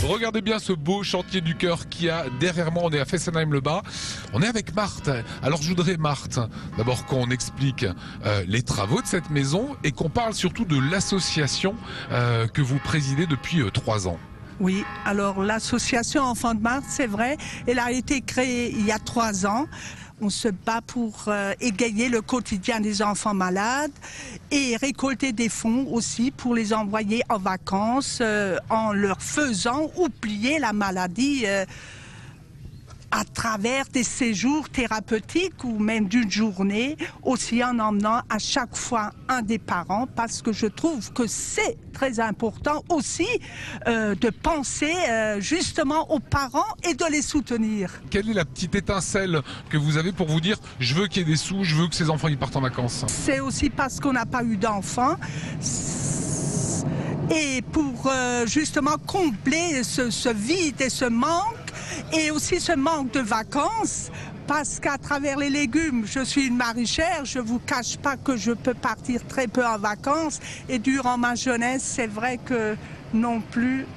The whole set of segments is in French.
Regardez bien ce beau chantier du cœur qu'il y a derrière moi. On est à Fessenheim-le-Bas. On est avec Marthe. Alors je voudrais, Marthe, d'abord qu'on explique les travaux de cette maison et qu'on parle surtout de l'association que vous présidez depuis 3 ans. Oui, alors l'association Enfants de Marthe, c'est vrai, elle a été créée il y a 3 ans. On se bat pour égayer le quotidien des enfants malades et récolter des fonds aussi pour les envoyer en vacances en leur faisant oublier la maladie à travers des séjours thérapeutiques ou même d'une journée, aussi en emmenant à chaque fois un des parents, parce que je trouve que c'est très important aussi de penser justement aux parents et de les soutenir. Quelle est la petite étincelle que vous avez pour vous dire « je veux qu'il y ait des sous, je veux que ces enfants ils partent en vacances » ? C'est aussi parce qu'on n'a pas eu d'enfants. Et pour justement combler ce vide et ce manque, et aussi ce manque de vacances, parce qu'à travers les légumes, je suis une maraîchère, je ne vous cache pas que je peux partir très peu en vacances, et durant ma jeunesse, c'est vrai que non plus,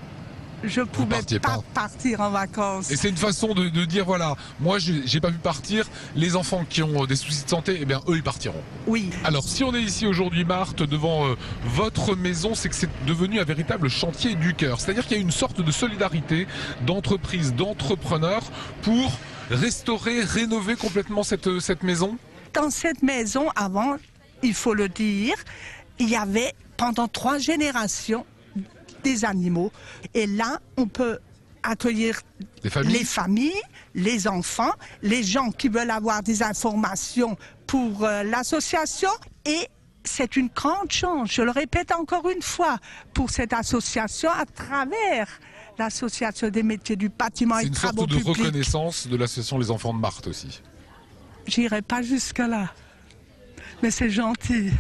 je ne pouvais pas partir en vacances. Et c'est une façon de dire, voilà, moi j'ai pas pu partir, les enfants qui ont des soucis de santé, eh bien eux ils partiront. Oui. Alors si on est ici aujourd'hui, Marthe, devant votre maison, c'est que c'est devenu un véritable chantier du cœur. C'est-à-dire qu'il y a une sorte de solidarité d'entreprises, d'entrepreneurs pour restaurer, rénover complètement cette maison. Dans cette maison, avant, il faut le dire, il y avait pendant 3 générations des animaux. Et là, on peut accueillir les familles, les enfants, les gens qui veulent avoir des informations pour l'association. Et c'est une grande chance, je le répète encore une fois, pour cette association à travers l'association des métiers du bâtiment et travaux publics. C'est une sorte de reconnaissance de l'association Les Enfants de Marthe aussi. J'irai pas jusque-là, mais c'est gentil.